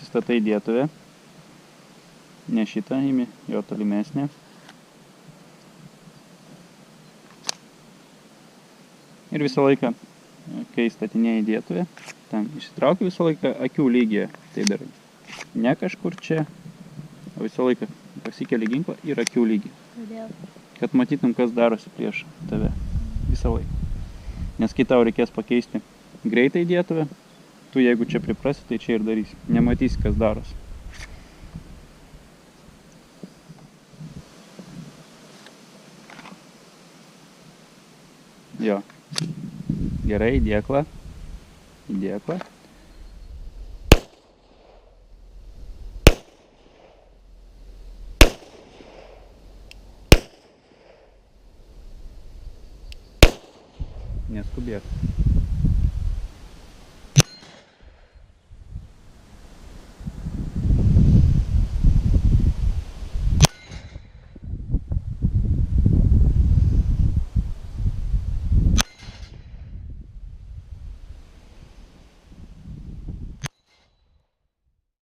statai dėtuvę, ne šitą, imi jo tolimesnę. Ir visą laiką, kai statinėjai dėtuvę, ten išsitrauki visą laiką akių lygyje, tai darai. Ne kažkur čia, o visą laiką pasikeli ginklą ir akių lygį. Kodėl? Kad matytum, kas darosi prieš tave visą laiką. Nes kai tau reikės pakeisti greitai dėtuvę, tu jeigu čia priprasi, tai čia ir darysi. Nematysi, kas darosi. Jo. Gerai, į dėklą. Į dėklą. Neskubėk.